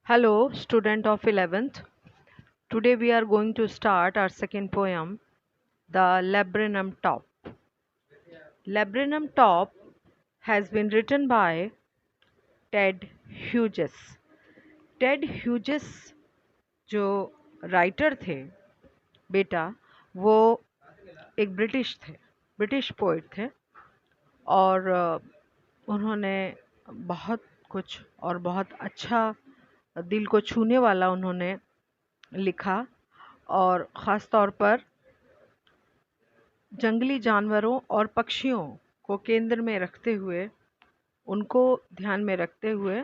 Hello, student of 11th. Today we are going to start our second poem, The Laburnum Top. Laburnum Top has been written by Ted Hughes. Ted Hughes जो writer थे बेटा, वो एक British poet थे और उन्होंने बहुत कुछ और बहुत अच्छा दिल को छूने वाला उन्होंने लिखा और ख़ास तौर पर जंगली जानवरों और पक्षियों को केंद्र में रखते हुए, उनको ध्यान में रखते हुए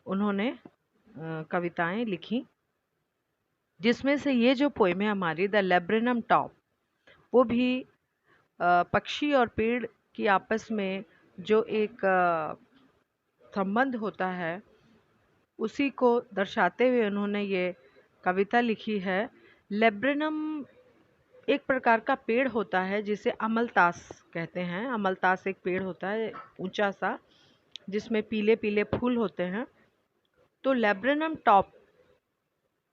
उन्होंने कविताएं लिखी, जिसमें से ये जो पोएम है हमारी द लैब्रेनम टॉप, वो भी पक्षी और पेड़ की आपस में जो एक संबंध होता है उसी को दर्शाते हुए उन्होंने ये कविता लिखी है। लैब्रेनम एक प्रकार का पेड़ होता है जिसे अमलतास कहते हैं। अमलतास एक पेड़ होता है ऊंचा सा, जिसमें पीले पीले फूल होते हैं। तो लैब्रेनम टॉप,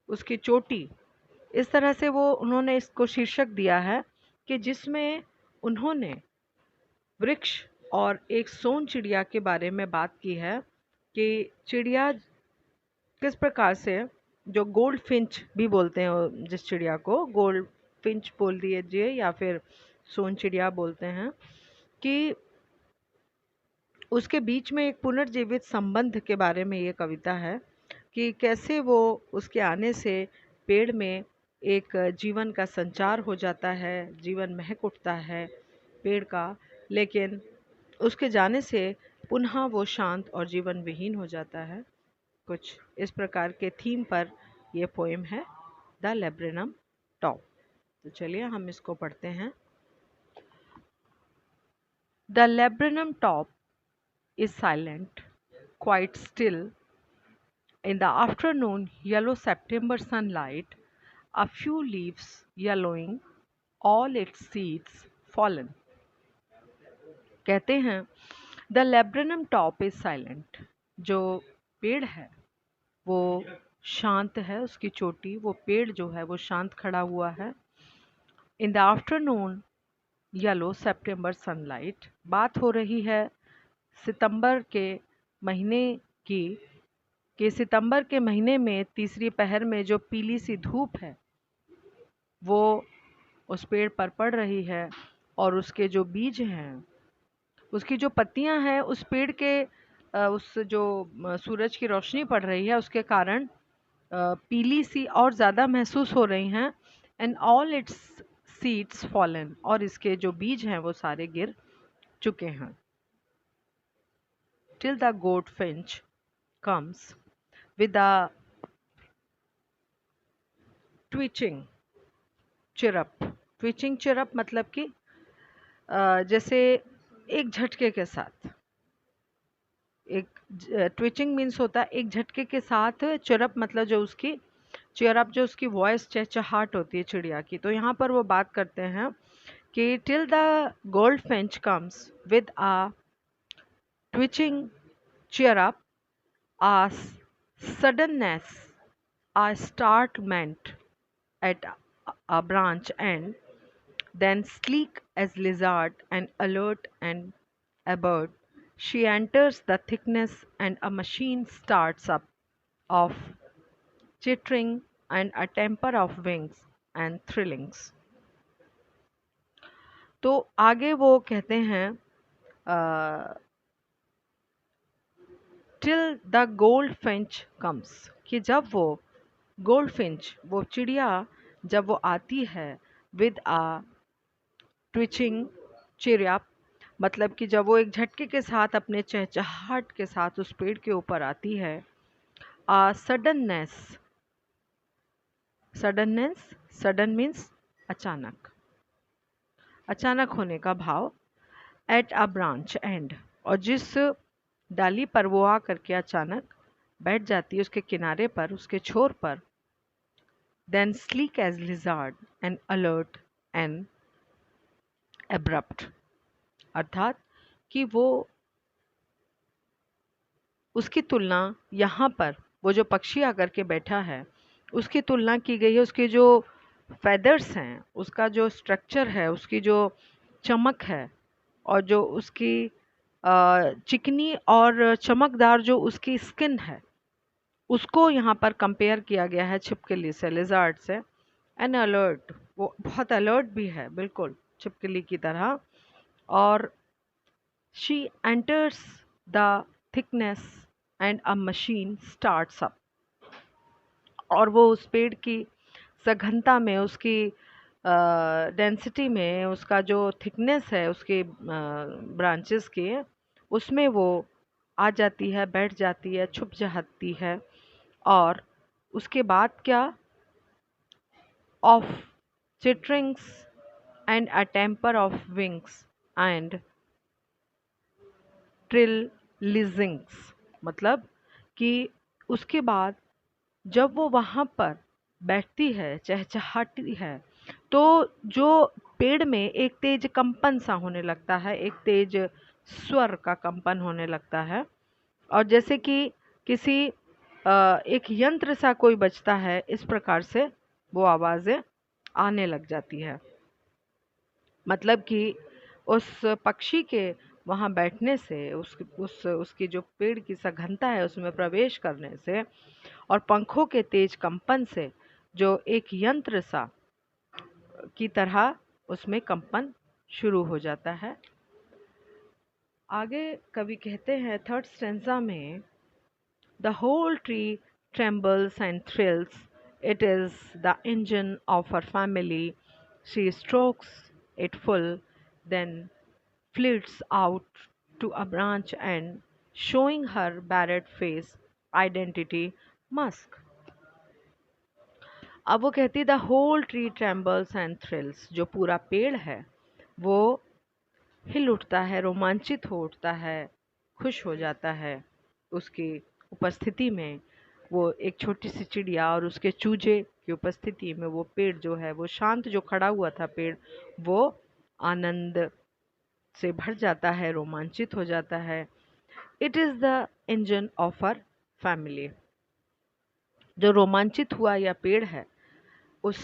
उसकी चोटी, इस तरह से वो उन्होंने इसको शीर्षक दिया है कि जिसमें उन्होंने वृक्ष और एक सोन चिड़िया के बारे में बात की है कि चिड़िया किस प्रकार से, जो गोल्ड फिंच भी बोलते हैं जिस चिड़िया को, गोल्ड फिंच बोल दीजिए या फिर सोन चिड़िया बोलते हैं, कि उसके बीच में एक पुनर्जीवित संबंध के बारे में ये कविता है कि कैसे वो उसके आने से पेड़ में एक जीवन का संचार हो जाता है, जीवन महक उठता है पेड़ का, लेकिन उसके जाने से पुनः वो शांत और जीवन विहीन हो जाता है। कुछ इस प्रकार के थीम पर ये पोएम है द लैब्रेनम टॉप। तो चलिए हम इसको पढ़ते हैं। The laburnum top is silent, quite still. In the afternoon yellow September sunlight, a few leaves yellowing, all its seeds fallen. कहते हैं the laburnum top is silent, जो पेड़ है वो शांत है, उसकी चोटी, वो पेड़ जो है वो शांत खड़ा हुआ है। In the afternoon yellow September sunlight, बात हो रही है सितंबर के महीने की, कि सितंबर के महीने में तीसरी पहर में जो पीली सी धूप है वो उस पेड़ पर पड़ रही है, और उसके जो बीज हैं, उसकी जो पत्तियां हैं, उस पेड़ के उस जो सूरज की रोशनी पड़ रही है उसके कारण पीली सी और ज़्यादा महसूस हो रही हैं। And all it's seeds fallen, और इसके जो बीज हैं वो सारे गिर चुके हैं। Till the goldfinch comes with a twitching chirp. Twitching chirp मतलब कि जैसे एक झटके के साथ, एक ट्विचिंग मीन्स होता है एक झटके के साथ, चिरप मतलब जो उसकी चिरअप, जो उसकी वॉइस चहचहाट होती है चिड़िया की। तो यहाँ पर वो बात करते हैं कि till the goldfinch comes with a twitching chirrup, a suddenness, a startlement at a branch end, then sleek as lizard and alert and a bird, she enters the thickness and a machine starts up of chittering and a temper of wings and thrillings. तो आगे वो कहते हैं till the goldfinch comes, कि जब वो gold Finch, वो चिड़िया जब वो आती है विद आ ट्विचिंग चिरअप, मतलब कि जब वो एक झटके के साथ अपने चहचहाट के साथ उस पेड़ के ऊपर आती है। आ सडननेस, सडननेस, सडन मीन्स अचानक, अचानक होने का भाव। एट अ ब्रांच एंड, और जिस डाली पर वो आ करके अचानक बैठ जाती है, उसके किनारे पर, उसके छोर पर। Then sleek as lizard and alert and abrupt, अर्थात कि वो उसकी तुलना यहाँ पर वो जो पक्षी आकर के बैठा है उसकी तुलना की गई है, उसके जो फेदर्स हैं, उसका जो स्ट्रक्चर है, उसकी जो चमक है और जो उसकी चिकनी और चमकदार जो उसकी स्किन है, उसको यहाँ पर कंपेयर किया गया है छिपकली से, लिजर्ड से। एन अलर्ट, वो बहुत अलर्ट भी है, बिल्कुल छिपकली की तरह। और she enters the thickness and a machine starts up, और वो उस पेड़ की सघनता में, उसकी डेंसिटी में, उसका जो थिकनेस है उसके ब्रांचेस के, उसमें वो आ जाती है, बैठ जाती है, छुप जाती है। और उसके बाद क्या, of chitterings and a tremor of wings and trillings, मतलब कि उसके बाद जब वो वहाँ पर बैठती है, चहचहाती है, तो जो पेड़ में एक तेज कंपन सा होने लगता है, एक तेज स्वर का कंपन होने लगता है, और जैसे कि किसी एक यंत्र सा कोई बजता है, इस प्रकार से वो आवाज़ें आने लग जाती है। मतलब कि उस पक्षी के वहाँ बैठने से, उसकी जो पेड़ की सघनता है उसमें प्रवेश करने से और पंखों के तेज कंपन से जो एक यंत्र सा की तरह उसमें कंपन शुरू हो जाता है। आगे कवि कहते हैं थर्ड स्टेंजा में, the whole tree trembles and thrills. It is the engine of her family. She strokes it full, then flits out to a branch and, showing her barred face, identity mask. अब वो कहती the whole tree trembles and thrills, जो पूरा पेड़ है वो हिल उठता है, रोमांचित हो उठता है, खुश हो जाता है उसकी उपस्थिति में। वो एक छोटी सी चिड़िया और उसके चूजे की उपस्थिति में वो पेड़ जो है, वो शांत जो खड़ा हुआ था पेड़, वो आनंद से भर जाता है, रोमांचित हो जाता है। It is the engine of our family. जो रोमांचित हुआ या पेड़ है, उस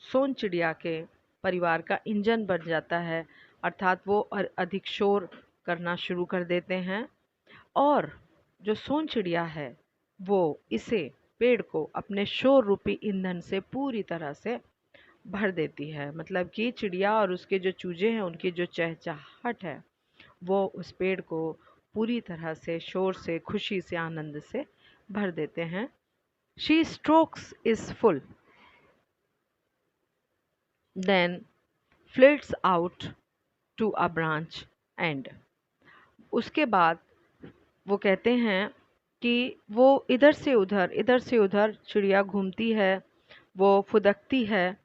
सोन चिड़िया के परिवार का इंजन बन जाता है, अर्थात वो अधिक शोर करना शुरू कर देते हैं। और जो सोन चिड़िया है वो इसे, पेड़ को, अपने शोर रूपी ईंधन से पूरी तरह से भर देती है। मतलब कि चिड़िया और उसके जो चूजे हैं, उनकी जो चहचहाहट है, वो उस पेड़ को पूरी तरह से शोर से, खुशी से, आनंद से भर देते हैं। She strokes is full, then flits out to a branch end. उसके बाद वो कहते हैं कि वो इधर से उधर चिड़िया घूमती है, वो फुदकती है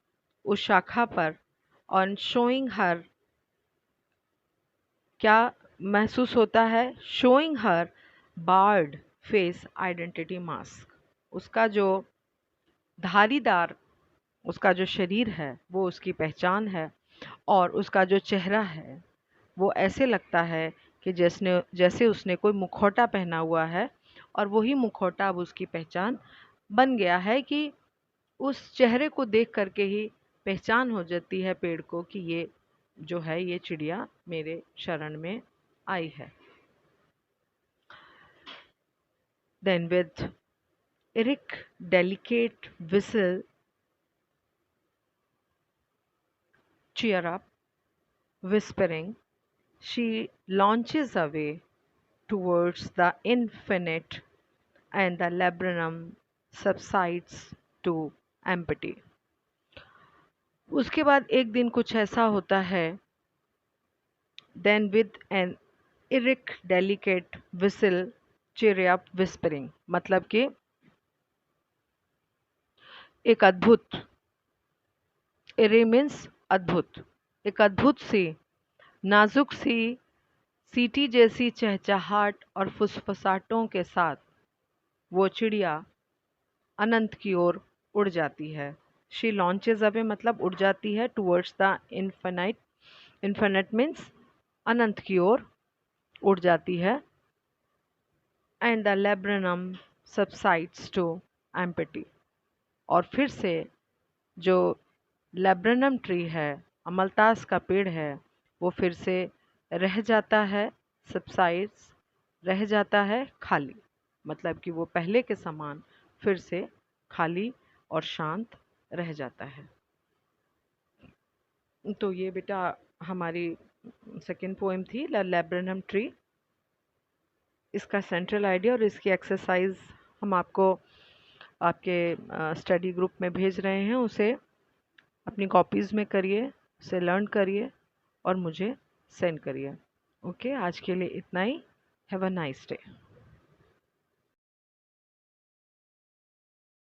उस शाखा पर, और शोइंग हर, क्या महसूस होता है, showing her barred face identity mask. उसका जो धारीदार, उसका जो शरीर है वो उसकी पहचान है, और उसका जो चेहरा है वो ऐसे लगता है कि जैसे उसने कोई मुखौटा पहना हुआ है, और वही मुखौटा अब उसकी पहचान बन गया है कि उस चेहरे को देख करके ही पहचान हो जाती है पेड़ को कि ये जो है, ये चिड़िया मेरे शरण में आई है। Then with eerie delicate whistle cheer up, whispering, she launches away towards the infinite, and the laburnum subsides to empty. उसके बाद एक दिन कुछ ऐसा होता है, then with an eric delicate whistle cheer up whispering, मतलब कि एक अद्भुत, एरे मीन्स अद्भुत, एक अद्भुत सी, नाजुक सी, सीटी जैसी चहचहाट और फुसफुसाहटों के साथ वो चिड़िया अनंत की ओर उड़ जाती है। शी लॉन्चेज अवे, मतलब उड़ जाती है, towards the infinite, infinite means अनंत की ओर उड़ जाती है। and the laburnum subsides to empty। और फिर से जो लैब्रेनम ट्री है, अमलतास का पेड़ है, वो फिर से रह जाता है, सबसाइड्स, रह जाता है खाली। मतलब कि वो पहले के समान फिर से खाली और शांत रह जाता है। तो ये बेटा हमारी सेकेंड पोएम थी, लैब्रेनम ट्री। इसका सेंट्रल आइडिया और इसकी एक्सरसाइज हम आपको आपके स्टडी ग्रुप में भेज रहे हैं। उसे अपनी कॉपीज़ में करिए, उसे लर्न करिए और मुझे सेंड करिए। ओके, आज के लिए इतना ही। Have a nice day.